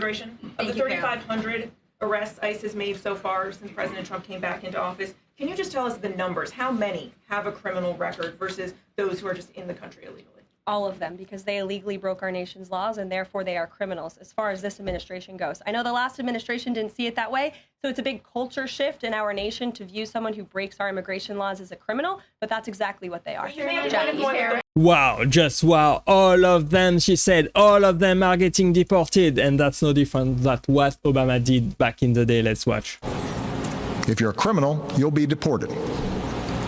immigration. Of the 3,500 arrests ICE has made so far since President Trump came back into office, can you just tell us the numbers? How many have a criminal record versus those who are just in the country illegally? All of them, because they illegally broke our nation's laws and therefore they are criminals as far as this administration goes. I know the last administration didn't see it that way, so it's a big culture shift in our nation to view someone who breaks our immigration laws as a criminal, but that's exactly what they are. Wow, just wow. All of them, she said, all of them are getting deported, and that's no different than what Obama did back in the day. Let's watch. If you're a criminal, you'll be deported.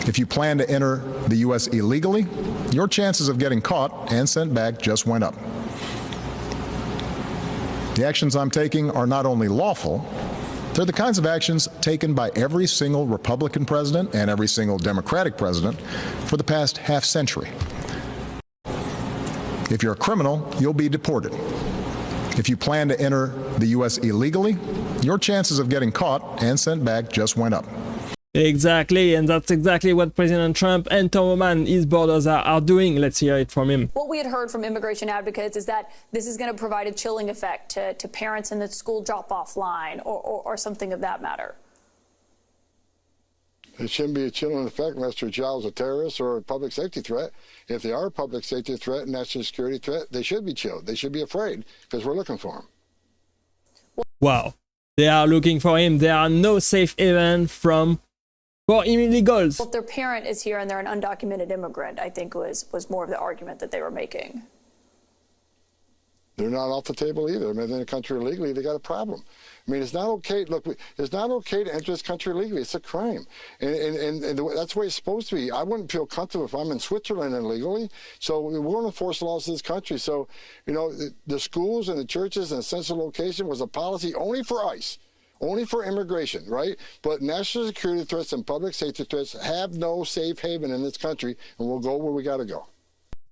If you plan to enter the U.S. illegally, your chances of getting caught and sent back just went up. The actions I'm taking are not only lawful, they're the kinds of actions taken by every single Republican president and every single Democratic president for the past half century. If you're a criminal, you'll be deported. If you plan to enter the U.S. illegally, your chances of getting caught and sent back just went up. Exactly, and that's exactly what President Trump and Tom Homan, his borders, are doing. Let's hear it from him. What we had heard from immigration advocates is that this is going to provide a chilling effect to parents in the school drop-off line or something of that matter. It shouldn't be a chilling effect unless their child's a terrorist or a public safety threat. If they are a public safety threat and national security threat, they should be chilled. They should be afraid because we're looking for them. Wow, they are looking for him. There are no safe haven for illegals. Well, if their parent is here and they're an undocumented immigrant, I think was more of the argument that they were making. They're not off the table either. I mean, they're in the country illegally, they got a problem. I mean, it's not okay. Look, it's not okay to enter this country illegally. It's a crime. And that's the way it's supposed to be. I wouldn't feel comfortable if I'm in Switzerland illegally. So we're going to enforce the laws of this country. So, you know, the schools and the churches and the central location was a policy only for ICE. Only for immigration, right? But national security threats and public safety threats have no safe haven in this country, and we'll go where we got to go.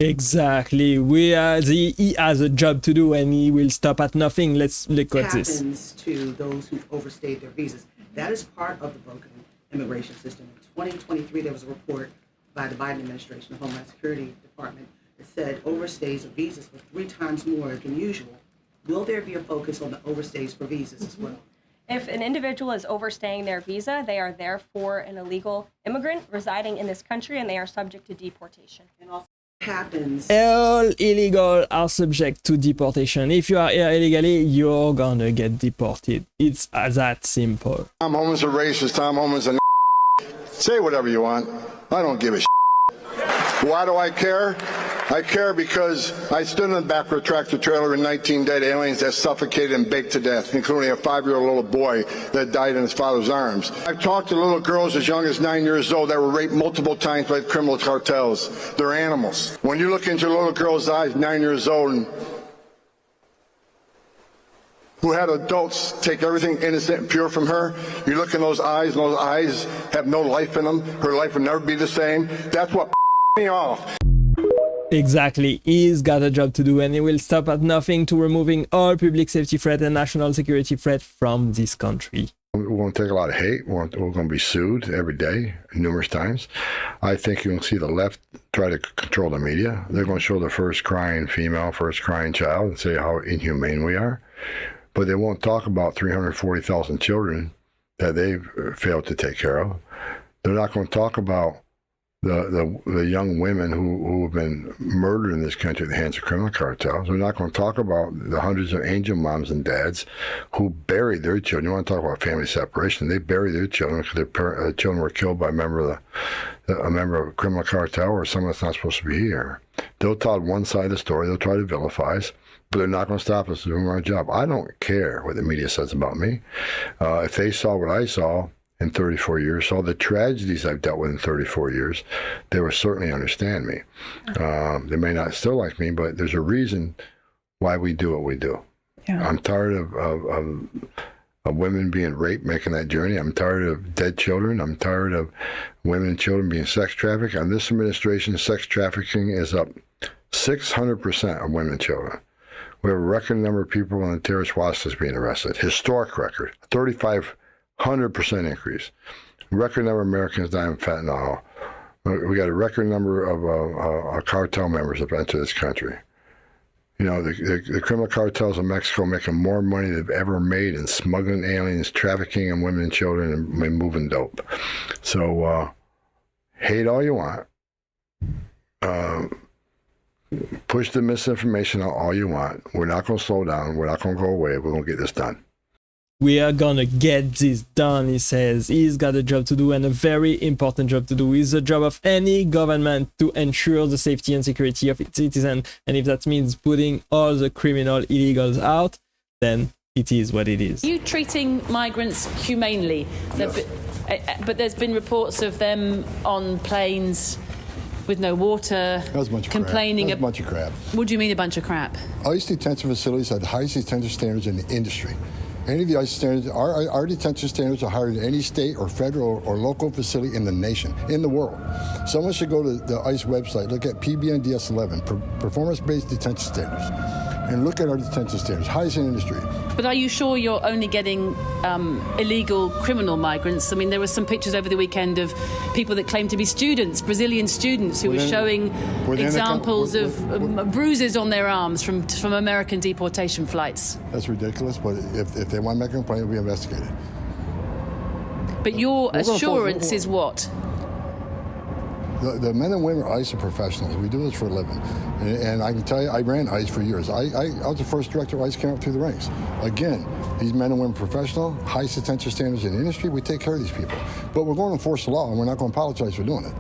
Exactly. He has a job to do, and he will stop at nothing. Let's look at this. Happens to those who've overstayed their visas. That is part of the broken immigration system. In 2023, there was a report by the Biden administration, the Homeland Security Department, that said overstays of visas were 3 times more than usual. Will there be a focus on the overstays for visas as well? If an individual is overstaying their visa, they are therefore an illegal immigrant residing in this country, and they are subject to deportation. And also happens. All illegal are subject to deportation. If you are here illegally, you're gonna get deported. It's that simple. Tom Homan's a racist. Tom Homan's a Say whatever you want. I don't give a Why do I care? I care because I stood in the back of a tractor trailer in 19 dead aliens that suffocated and baked to death, including a 5-year-old little boy that died in his father's arms. I've talked to little girls as young as 9 years old that were raped multiple times by criminal cartels. They're animals. When you look into a little girl's eyes, 9 years old, and who had adults take everything innocent and pure from her, you look in those eyes, and those eyes have no life in them. Her life will never be the same. That's what me off. Exactly, he's got a job to do, and he will stop at nothing to removing all public safety threat and national security threat from this country. We're going to take a lot of hate. We're going to be sued every day, numerous times. I think you'll see the left try to control the media. They're going to show the first crying female, first crying child, and say how inhumane we are. But they won't talk about 340,000 children that they've failed to take care of. They're not going to talk about the young women who have been murdered in this country at the hands of criminal cartels. We're not going to talk about the hundreds of angel moms and dads who buried their children. You want to talk about family separation? They buried their children because their children were killed by a member of a criminal cartel or someone that's not supposed to be here. They'll tell one side of the story. They'll try to vilify us, but they're not going to stop us from doing our job. I don't care what the media says about me. If they saw what I saw in 34 years, saw the tragedies I've dealt with in 34 years, they will certainly understand me. They may not still like me, but there's a reason why we do what we do. Yeah. I'm tired of women being raped, making that journey. I'm tired of dead children. I'm tired of women and children being sex trafficked. On this administration, sex trafficking is up 600% of women and children. We have a record number of people on the terrorist watch list being arrested. Historic record, 3,500% increase. Record number of Americans dying of fentanyl. We got a record number of cartel members that have entered this country. You know, the criminal cartels in Mexico making more money than they've ever made in smuggling aliens, trafficking in women and children, and moving dope. So hate all you want. Push the misinformation out all you want. We're not going to slow down. We're not going to go away. We're going to get this done. We are gonna get this done, he says. He's got a job to do, and a very important job to do. It's the job of any government to ensure the safety and security of its citizens. And if that means putting all the criminal illegals out, then it is what it is. Are you treating migrants humanely? Yes. But there's been reports of them on planes with no water, That was a bunch of complaining. Crap. That was a bunch of crap. What do you mean a bunch of crap? ICE detention facilities have the highest detention standards in the industry. Any of the ICE standards, our detention standards are higher than any state or federal or local facility in the nation, in the world. Someone should go to the ICE website, look at PBNDS 11, performance-based detention standards, and look at our detention standards, highest in industry. But are you sure you're only getting illegal criminal migrants? I mean, there were some pictures over the weekend of people that claim to be students, Brazilian students, who were showing examples of bruises on their arms from American deportation flights. That's ridiculous, but if they want to make a complaint, it'll be investigated. But your assurance is what? The men and women of ICE are professionals. We do this for a living. And I can tell you, I ran ICE for years. I was the first director of ICE came up through the ranks. Again, these men and women are professional, highest detention standards in the industry. We take care of these people. But we're going to enforce the law, and we're not going to apologize for doing it.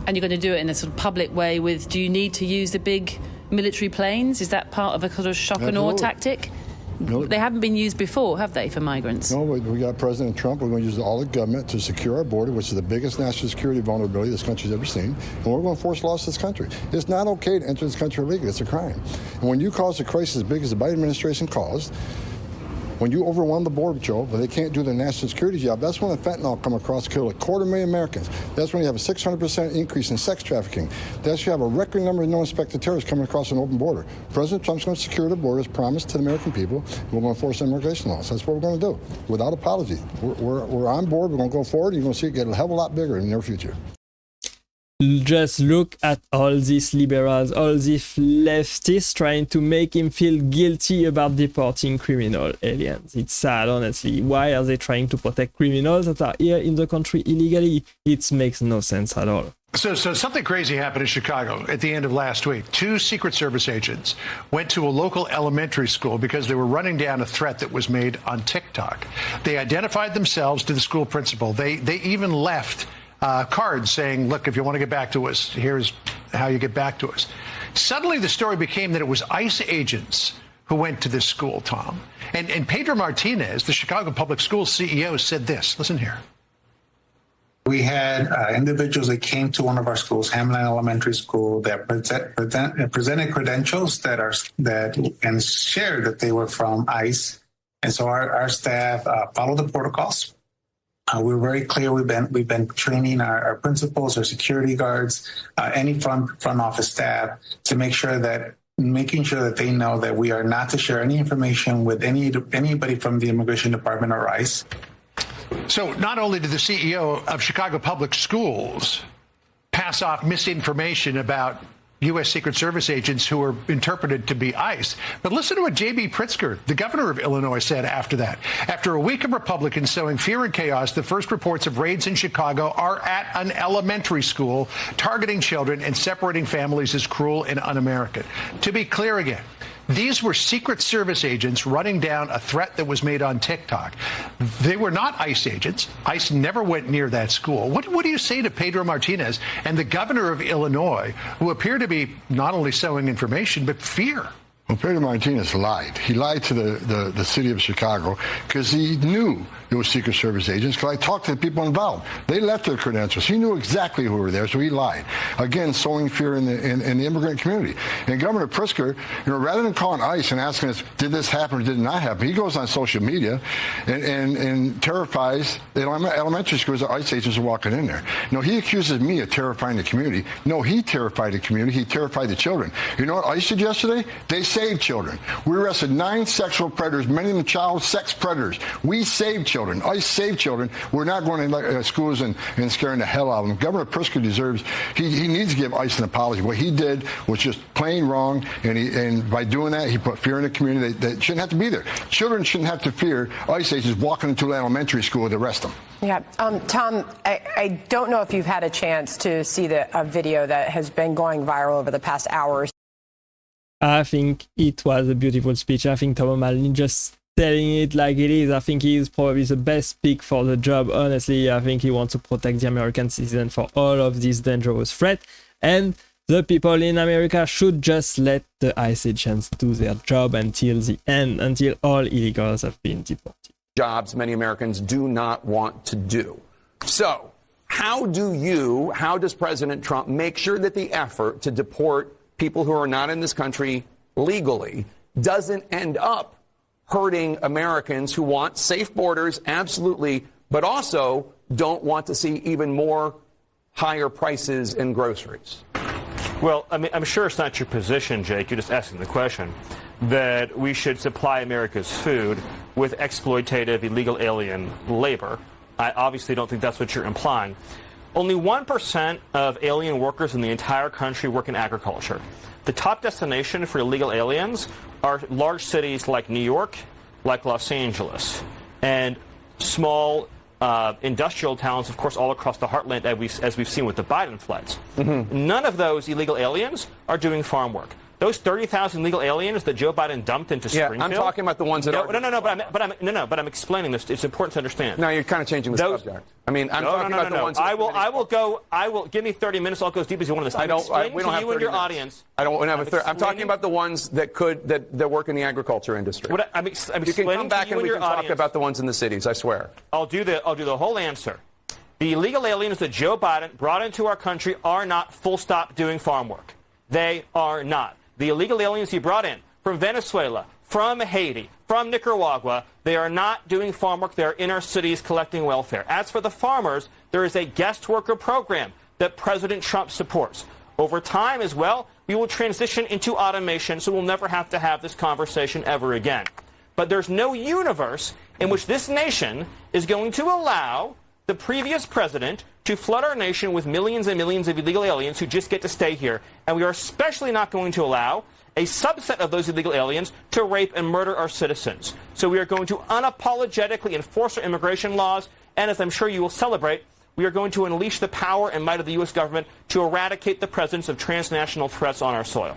And you're going to do it in a sort of public way with, do you need to use the big military planes? Is that part of a sort of shock and awe tactic? No. They haven't been used before, have they, for migrants? No, we got President Trump. We're going to use all the government to secure our border, which is the biggest national security vulnerability this country's ever seen. And we're going to enforce laws to this country. It's not okay to enter this country illegally. It's a crime. And when you cause a crisis as big as the Biden administration caused, when you overwhelm the Border Patrol, but they can't do their national security job, that's when the fentanyl come across, killed 250,000 Americans. That's when you have a 600% increase in sex trafficking. That's when you have a record number of no-inspected terrorists coming across an open border. President Trump's going to secure the border as promised to the American people. We're going to enforce immigration laws. That's what we're going to do, without apology. We're on board. We're going to go forward. You're going to see it get a hell of a lot bigger in the near future. Just look at all these liberals, all these leftists trying to make him feel guilty about deporting criminal aliens. It's sad, honestly. Why are they trying to protect criminals that are here in the country illegally? It makes no sense at all. So something crazy happened in Chicago at the end of last week. 2 Secret Service agents went to a local elementary school because they were running down a threat that was made on TikTok. They identified themselves to the school principal. They even left cards saying, look, if you want to get back to us, here's how you get back to us. Suddenly the story became that it was ICE agents who went to this school, Tom. And Pedro Martinez, the Chicago Public Schools CEO, said this. Listen here. We had individuals that came to one of our schools, Hamline Elementary School, that presented credentials and shared that they were from ICE. And so our staff followed the protocols. We're very clear. We've been training our principals, our security guards, any front office staff to making sure that they know that we are not to share any information with anybody from the Immigration Department or ICE. So not only did the CEO of Chicago Public Schools pass off misinformation about U.S. Secret Service agents who were interpreted to be ICE. But listen to what J.B. Pritzker, the governor of Illinois, said after that. After a week of Republicans sowing fear and chaos, the first reports of raids in Chicago are at an elementary school, targeting children and separating families is cruel and un-American. To be clear again, these were Secret Service agents running down a threat that was made on TikTok. They were not ICE agents. ICE never went near that school. What do you say to Pedro Martinez and the governor of Illinois, who appear to be not only sowing information, but fear? Well, Pedro Martinez lied. He lied to the city of Chicago because he knew it was Secret Service agents, because I talked to the people involved. They left their credentials. He knew exactly who were there, so he lied. Again, sowing fear in the immigrant community. And Governor Pritzker, rather than calling ICE and asking us, did this happen or did it not happen, he goes on social media and terrifies the elementary schools that ICE agents are walking in there. No, he accuses me of terrifying the community. No, he terrified the community. He terrified the children. You know what ICE did yesterday? They sent saved children. We arrested 9 sexual predators, many of them child sex predators. We saved children. ICE saved children. We're not going to schools and scaring the hell out of them. Governor Pritzker deserves, he needs to give ICE an apology. What he did was just plain wrong, and by doing that, he put fear in the community. They shouldn't have to be there. Children shouldn't have to fear ICE agents walking into an elementary school to arrest them. Yeah. Tom, I don't know if you've had a chance to see a video that has been going viral over the past hours. I think it was a beautiful speech. I think Tom O'Malley just telling it like it is. I think he is probably the best pick for the job. Honestly, I think he wants to protect the American citizen for all of this dangerous threat. And the people in America should just let the ICE agents do their job until the end, until all illegals have been deported. Jobs many Americans do not want to do. So, how does President Trump make sure that the effort to deport people who are not in this country legally doesn't end up hurting Americans who want safe borders, absolutely, but also don't want to see even more higher prices in groceries? Well, I mean, I'm sure it's not your position, Jake, you're just asking the question, that we should supply America's food with exploitative illegal alien labor. I obviously don't think that's what you're implying. Only 1% of alien workers in the entire country work in agriculture. The top destination for illegal aliens are large cities like New York, like Los Angeles, and small industrial towns, of course, all across the heartland, as we've seen with the Biden floods. Mm-hmm. None of those illegal aliens are doing farm work. Those 30,000 legal aliens that Joe Biden dumped into Springfield. I'm talking about the ones that are. But I'm explaining this. It's important to understand. No, you're kind of changing the subject. I mean, I'm talking about the ones. I will give me 30 minutes. I'll go as deep as you want on this. We don't have 30 minutes. Audience. I don't have a 30. I'm talking about the ones that work in the agriculture industry. You can come back and we can talk about the ones in the cities. I swear. I'll do the whole answer. The illegal aliens that Joe Biden brought into our country are not full stop doing farm work. They are not. The illegal aliens he brought in from Venezuela, from Haiti, from Nicaragua, they are not doing farm work. They're in our cities collecting welfare. As for the farmers, there is a guest worker program that President Trump supports. Over time as well, we will transition into automation, so we'll never have to have this conversation ever again. But there's no universe in which this nation is going to allow the previous president to flood our nation with millions and millions of illegal aliens who just get to stay here. And we are especially not going to allow a subset of those illegal aliens to rape and murder our citizens. So we are going to unapologetically enforce our immigration laws. And as I'm sure you will celebrate, we are going to unleash the power and might of the U.S. government to eradicate the presence of transnational threats on our soil.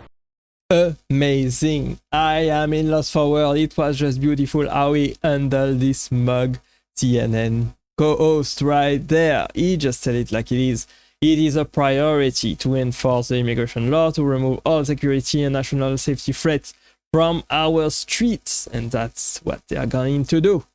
Amazing. I am in lost for words. It was just beautiful how he handled this mug CNN co-host right there. He just said it like it is. It is a priority to enforce the immigration law, to remove all security and national safety threats from our streets, and that's what they are going to do.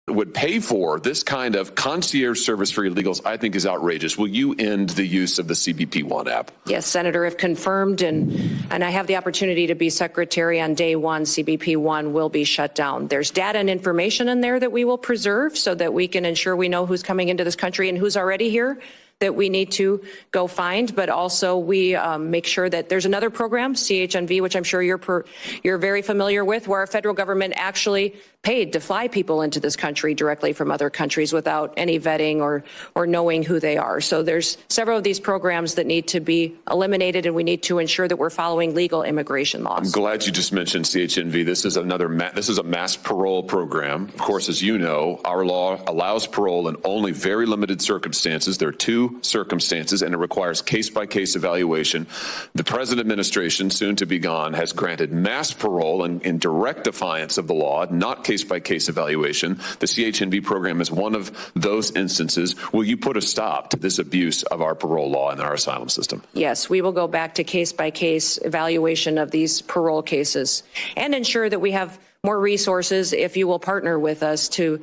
Would pay for this kind of concierge service for illegals, I think is outrageous. Will you end the use of the CBP One app? Yes, Senator, if confirmed, and I have the opportunity to be secretary on day one, CBP One will be shut down. There's data and information in there that we will preserve so that we can ensure we know who's coming into this country and who's already here that we need to go find, but also we make sure that there's another program, CHNV, which I'm sure you're very familiar with, where our federal government actually paid to fly people into this country directly from other countries without any vetting or knowing who they are. So there's several of these programs that need to be eliminated, and we need to ensure that we're following legal immigration laws. I'm glad you just mentioned CHNV. This is this is a mass parole program. Of course, as you know, our law allows parole in only very limited circumstances. There are 2 circumstances, and it requires case-by-case evaluation. The present administration, soon to be gone, has granted mass parole in direct defiance of the law, not case-by-case evaluation. The CHNV program is one of those instances. Will you put a stop to this abuse of our parole law and our asylum system? Yes, we will go back to case-by-case evaluation of these parole cases and ensure that we have more resources if you will partner with us to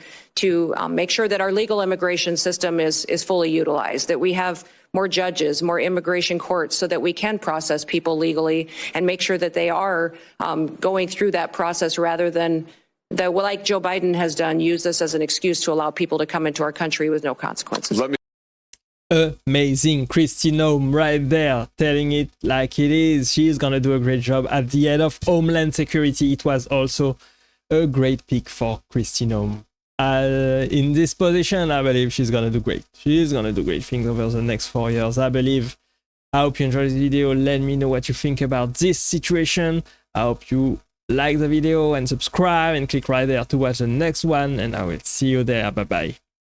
make sure that our legal immigration system is fully utilized, that we have more judges, more immigration courts so that we can process people legally and make sure that they are going through that process rather than like Joe Biden has done, use this as an excuse to allow people to come into our country with no consequences. Amazing. Kristi Noem right there, telling it like it is. She's gonna do a great job at the head of Homeland Security. It was also a great pick for Kristi Noem. In this position, I believe she's gonna do great. She's gonna do great things over the next 4 years, I believe. I hope you enjoyed this video. Let me know what you think about this situation. I hope you like the video and subscribe and click right there to watch the next one, and I will see you there. Bye bye.